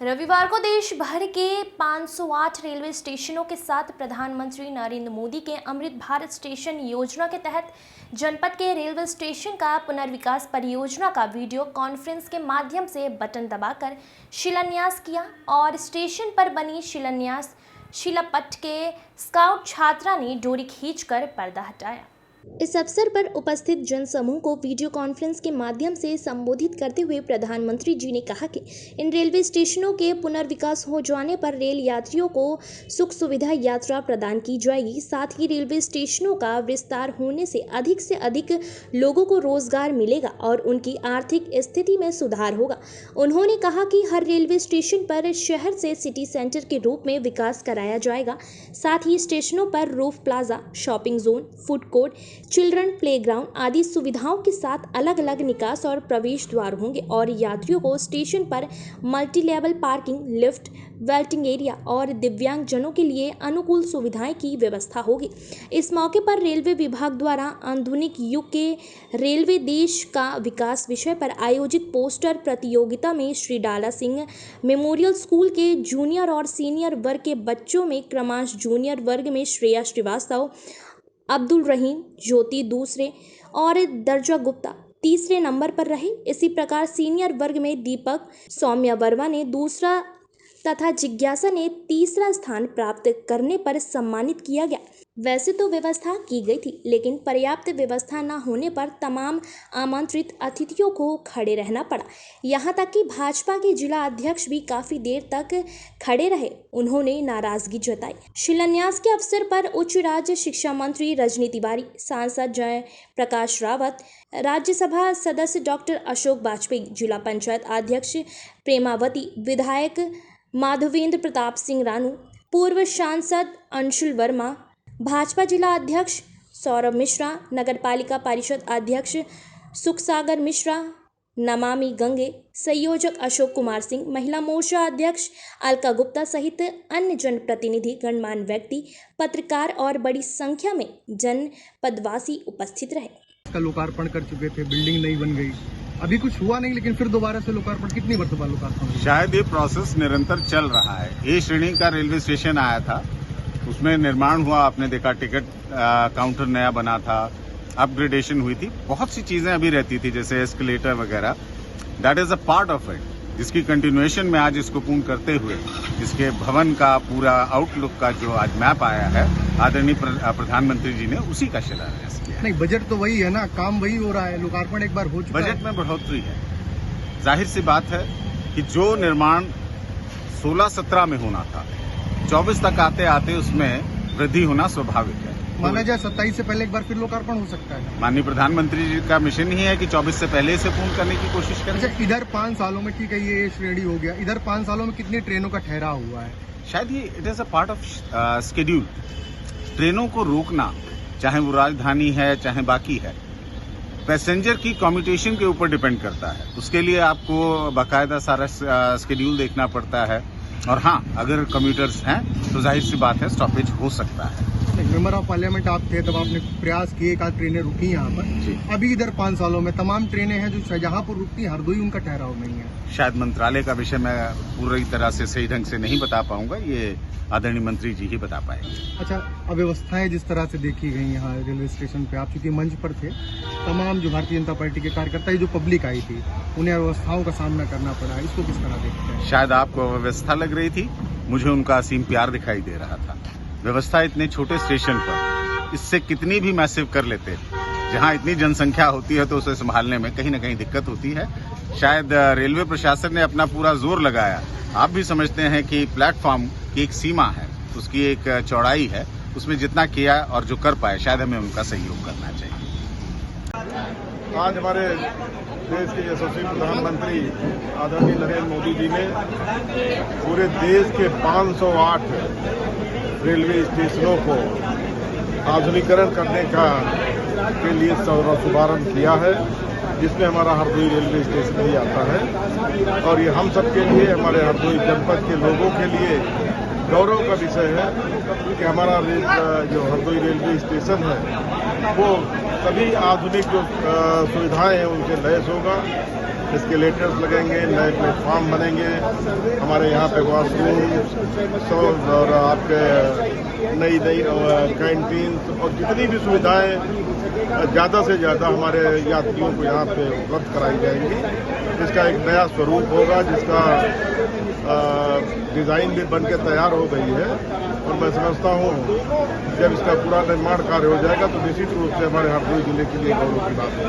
रविवार को देश भर के 508 रेलवे स्टेशनों के साथ प्रधानमंत्री नरेंद्र मोदी के अमृत भारत स्टेशन योजना के तहत जनपद के रेलवे स्टेशन का पुनर्विकास परियोजना का वीडियो कॉन्फ्रेंस के माध्यम से बटन दबाकर शिलान्यास किया और स्टेशन पर बनी शिलान्यास शिलापट्ट के स्काउट छात्रा ने डोरी खींचकर पर्दा हटाया। इस अवसर पर उपस्थित जनसमूह को वीडियो कॉन्फ्रेंस के माध्यम से संबोधित करते हुए प्रधानमंत्री जी ने कहा कि इन रेलवे स्टेशनों के पुनर्विकास हो जाने पर रेल यात्रियों को सुख सुविधा यात्रा प्रदान की जाएगी। साथ ही रेलवे स्टेशनों का विस्तार होने से अधिक लोगों को रोजगार मिलेगा और उनकी आर्थिक स्थिति में सुधार होगा। उन्होंने कहा कि हर रेलवे स्टेशन पर शहर से सिटी सेंटर के रूप में विकास कराया जाएगा। साथ ही स्टेशनों पर roof plaza, shopping zone, food court, children playground आदि सुविधाओं के साथ अलग अलग निकास और प्रवेश द्वार होंगे और यात्रियों को स्टेशन पर multi level parking, lift, waiting area और दिव्यांग जनों के लिए अनुकूल सुविधाएं की व्यवस्था होगी। इस मौके पर रेलवे विभाग द्वारा आधुनिक युग के रेलवे देश का विकास विषय पर आयोजित पोस्टर प्रतियोगिता में श्री डाला सिंह मेमोरियल स्कूल के जूनियर और सीनियर वर्ग के बच्चों में क्रमशः जूनियर वर्ग में श्रेया श्रीवास्तव, अब्दुल रहीम ज्योति दूसरे और दर्जा गुप्ता तीसरे नंबर पर रहे। इसी प्रकार सीनियर वर्ग में दीपक, सौम्या वर्मा ने दूसरा तथा जिज्ञासा ने तीसरा स्थान प्राप्त करने पर सम्मानित किया गया। वैसे तो व्यवस्था की गई थी, लेकिन पर्याप्त व्यवस्था न होने पर तमाम आमंत्रित अतिथियों को खड़े रहना पड़ा। यहां तक कि भाजपा के जिला अध्यक्ष भी काफी देर तक खड़े रहे। उन्होंने नाराजगी जताई। शिलान्यास के अवसर पर उच्च राज्य शिक्षा मंत्री रजनी तिवारी, सांसद जय प्रकाश रावत, राज्यसभा सदस्य डॉक्टर अशोक वाजपेयी, जिला पंचायत अध्यक्ष प्रेमावती, विधायक माधवेंद्र प्रताप सिंह रानू, पूर्व सांसद अंशुल वर्मा, भाजपा जिला अध्यक्ष सौरभ मिश्रा, नगरपालिका परिषद अध्यक्ष सुखसागर मिश्रा, नमामि गंगे संयोजक अशोक कुमार सिंह, महिला मोर्चा अध्यक्ष अलका गुप्ता सहित अन्य जनप्रतिनिधि, गणमान्य व्यक्ति, पत्रकार और बड़ी संख्या में जनपदवासी उपस्थित रहे। का लोकार्पण कर चुके थे, बिल्डिंग नहीं बन गई, अभी कुछ हुआ नहीं, लेकिन फिर दोबारा से लोकार्पण कितनी मरतबा लोकार्पण? शायद ये प्रोसेस निरंतर चल रहा है। ए श्रेणी का रेलवे स्टेशन आया था, उसमें निर्माण हुआ, आपने देखा टिकट काउंटर नया बना था, अपग्रेडेशन हुई थी, बहुत सी चीजें अभी रहती थी जैसे एस्केलेटर वगैरह। That is a part of it, जिसकी कंटिन्यूएशन में आज इसको पूर्ण करते हुए इसके भवन का पूरा आउटलुक का जो आज मैप आया है, आदरणीय प्रधानमंत्री जी ने उसी का शिलान्यास किया। नहीं, बजट तो वही है ना, काम वही हो रहा है, लोकार्पण एक बार हो चुका है। बजट में बढ़ोतरी है। जाहिर सी बात है कि जो निर्माण 16-17 में होना था, 24 तक आते आते उसमें वृद्धि होना स्वाभाविक है। माना जाए 27 से पहले एक बार फिर लोकार्पण हो सकता है। माननीय प्रधानमंत्री जी का मिशन ही है कि 24 से पहले इसे पूर्ण करने की कोशिश करें। अच्छा, इधर 5 सालों में ठीक है, ये श्रेणी हो गया, इधर 5 सालों में कितनी ट्रेनों का ठहराव हुआ है? शायद ये it is a part of schedule. ट्रेनों को रोकना, चाहे वो राजधानी है चाहे बाकी है, पैसेंजर की कम्यूटेशन के ऊपर डिपेंड करता है। उसके लिए आपको बाकायदा सारा शेड्यूल देखना पड़ता है। और हाँ, अगर कम्यूटर्स हैं तो जाहिर सी बात है स्टॉपेज हो सकता है। मेंबर ऑफ पार्लियामेंट आप थे, तब आपने प्रयास किए, एक आध ट्रेनें रुकी यहाँ पर। अभी इधर 5 सालों में तमाम ट्रेनें हैं जो शाहजहांपुर रुकती, हरदोई उनका ठहराव नहीं है। शायद मंत्रालय का विषय मैं पूरी तरह से सही ढंग से नहीं बता पाऊंगा, ये आदरणीय मंत्री जी ही बता पाएंगे। अच्छा, अव्यवस्थाएं जिस तरह से देखी गई यहाँ रेलवे स्टेशन पे, आप चूंकि मंच पर थे, तमाम जो भारतीय जनता पार्टी के कार्यकर्ता, जो पब्लिक आई थी, उन्हें अव्यवस्थाओं का सामना करना पड़ा, इसको किस तरह देखते हैं? शायद आपको अव्यवस्था लग रही थी, मुझे उनका असीम प्यार दिखाई दे रहा था। व्यवस्था इतने छोटे स्टेशन पर इससे कितनी भी मैसिव कर लेते, जहां इतनी जनसंख्या होती है तो उसे संभालने में कहीं न कहीं दिक्कत होती है। शायद रेलवे प्रशासन ने अपना पूरा जोर लगाया। आप भी समझते हैं कि प्लेटफॉर्म की एक सीमा है, उसकी एक चौड़ाई है, उसमें जितना किया और जो कर पाए, शायद हमें उनका सहयोग करना चाहिए। आज हमारे देश के यशस्वी प्रधानमंत्री आदरणीय नरेंद्र मोदी जी ने पूरे देश के 508 रेलवे स्टेशनों को आधुनिकीकरण करने के लिए शुभारंभ किया है, जिसमें हमारा हरदोई रेलवे स्टेशन भी आता है। और ये हम सब के लिए, हमारे हरदोई जनपद के लोगों के लिए गौरव का विषय है कि हमारा जो हरदोई रेलवे स्टेशन है वो सभी आधुनिक जो सुविधाएं हैं उनसे लैस होगा। एस्केलेटर्स लगेंगे, नए प्लेटफॉर्म बनेंगे, हमारे यहाँ पे वॉशरूम और आपके नई कैंटीन और जितनी भी सुविधाएं ज़्यादा से ज़्यादा हमारे यात्रियों को यहाँ पे उपलब्ध कराई जाएंगी। इसका एक नया स्वरूप होगा जिसका डिज़ाइन भी बनके तैयार हो गई है और मैं समझता हूँ जब इसका पूरा निर्माण कार्य हो जाएगा तो निश्चित रूप से हमारे हरदोई जिले के लिए गौरव की बात है।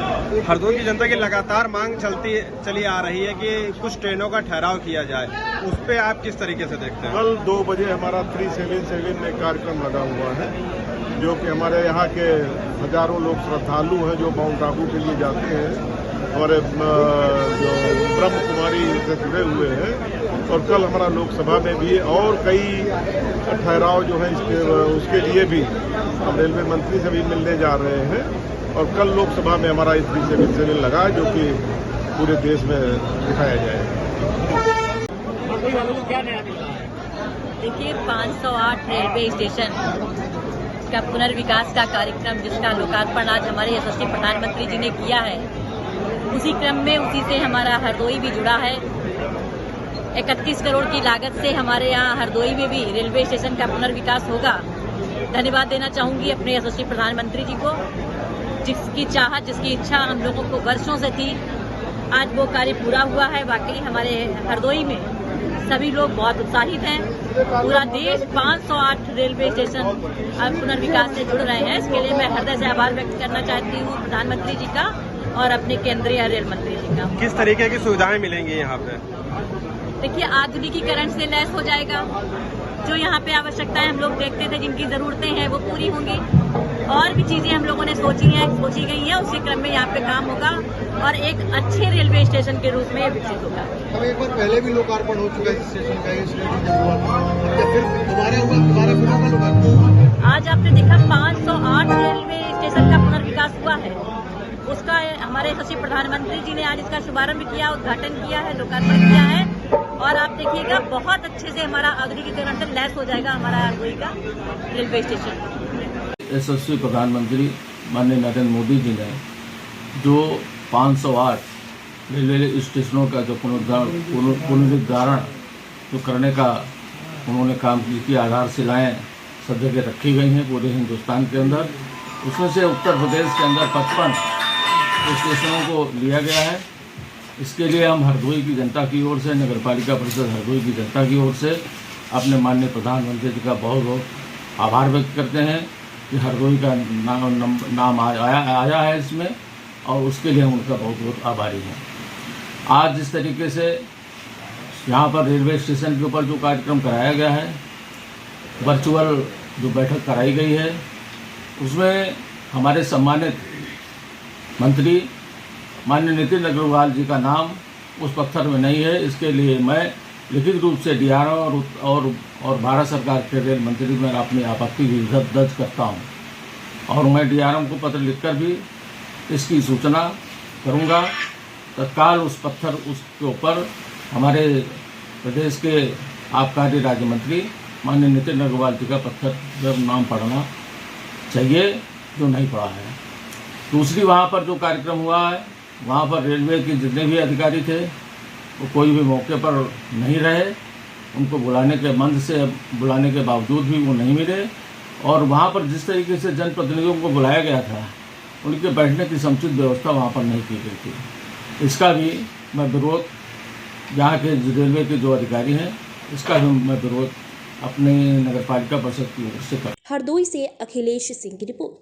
हरदोई की जनता की लगातार मांग चली आ रही है कि कुछ ट्रेनों का ठहराव किया जाए, उस पर आप किस तरीके से देखते हैं? कल 2 बजे हमारा 377 में कार्यक्रम लगा हुआ है जो कि हमारे यहाँ के हजारों लोग श्रद्धालु हैं जो माउंट आबू के लिए जाते हैं, हमारे जो ब्रह्म कुमारी से जुड़े हुए हैं। और कल हमारा लोकसभा में भी और कई ठहराव जो है उसके लिए भी हम रेलवे मंत्री से भी मिलने जा रहे हैं और कल लोकसभा में हमारा इस 377 लगा जो कि पूरे देश में दिखाया जाएगा। देखिए 508 रेलवे स्टेशन का पुनर्विकास का कार्यक्रम जिसका लोकार्पण आज हमारे यशस्वी प्रधानमंत्री जी ने किया है, उसी क्रम में उसी से हमारा हरदोई भी जुड़ा है। 31 करोड़ की लागत से हमारे यहाँ हरदोई में भी रेलवे स्टेशन का पुनर्विकास होगा। धन्यवाद देना चाहूंगी अपने यशस्वी प्रधानमंत्री जी को, जिसकी चाहत जिसकी इच्छा हम लोगों को वर्षों से थी, आज वो कार्य पूरा हुआ है। वाकई हमारे हरदोई में सभी लोग बहुत उत्साहित हैं। पूरा देश 508 रेलवे स्टेशन पुनर्विकास से जुड़ रहे हैं। इसके लिए मैं हृदय से आभार व्यक्त करना चाहती हूँ प्रधानमंत्री जी का और अपने केंद्रीय रेल मंत्री जी का। किस तरीके की सुविधाएं मिलेंगी यहाँ पे? देखिए आधुनिकीकरण से लैस हो जाएगा। जो यहाँ पे आवश्यकताएं हम लोग देखते थे, जिनकी जरूरतें हैं वो पूरी होंगी। और भी चीजें हम लोगों ने सोची गई हैं, उसी क्रम में यहाँ पे काम होगा और एक अच्छे रेलवे स्टेशन के रूप में विकसित होगा। अब एक बार पहले भी लोकार्पण हो चुका है इस स्टेशन का, फिर दोबारा लोकार्पण। आज आपने देखा 508 रेलवे स्टेशन का पुनर्विकास हुआ है, उसका हमारे यशस्वी प्रधानमंत्री जी ने आज इसका शुभारंभ किया, उद्घाटन किया है, लोकार्पण किया है और आप देखिएगा बहुत अच्छे से हमारा आधुनिकीकरण से लैस हो जाएगा हमारा हरदोई का रेलवे स्टेशन। यशस्वी प्रधानमंत्री माननीय नरेंद्र मोदी जी ने जो 508 रेलवे स्टेशनों का जो पुनरुद्धारण जो करने का उन्होंने काम की आधारशिलाएँ सब जगह रखी गई हैं पूरे हिंदुस्तान के अंदर। उसमें से उत्तर प्रदेश के अंदर 55 स्टेशनों को लिया गया है। इसके लिए हम हरदोई की जनता की ओर से, नगर पालिका परिषद हरदोई की जनता की ओर से अपने माननीय प्रधानमंत्री जी का बहुत बहुत आभार व्यक्त करते हैं कि हरदोई का नाम आया है इसमें और उसके लिए हम उनका बहुत बहुत आभारी हैं। आज जिस तरीके से यहाँ पर रेलवे स्टेशन के ऊपर जो कार्यक्रम कराया गया है, वर्चुअल जो बैठक कराई गई है, उसमें हमारे सम्मानित मंत्री माननीय नितिन अग्रवाल जी का नाम उस पत्थर में नहीं है। इसके लिए मैं लिखित रूप से DRM और भारत सरकार के रेल मंत्री में अपनी आपत्ति भी दर्ज करता हूं और मैं DRM को पत्र लिखकर भी इसकी सूचना करूंगा। तत्काल उस पत्थर उसके ऊपर हमारे प्रदेश के आबकारी राज्य मंत्री माननीय नितिन अग्रवाल जी का पत्थर नाम पढ़ना चाहिए जो नहीं पड़ा है। दूसरी वहाँ पर जो कार्यक्रम हुआ है, वहाँ पर रेलवे के जितने भी अधिकारी थे वो कोई भी मौके पर नहीं रहे। उनको बुलाने के बावजूद भी वो नहीं मिले और वहाँ पर जिस तरीके से जनप्रतिनिधियों को बुलाया गया था, उनके बैठने की समुचित व्यवस्था वहाँ पर नहीं की गई थी। इसका भी मैं विरोध, यहाँ के रेलवे के जो अधिकारी हैं, इसका भी मैं विरोध अपने नगर पालिका परिषद की ओर से कर। हरदोई से अखिलेश सिंह की रिपोर्ट।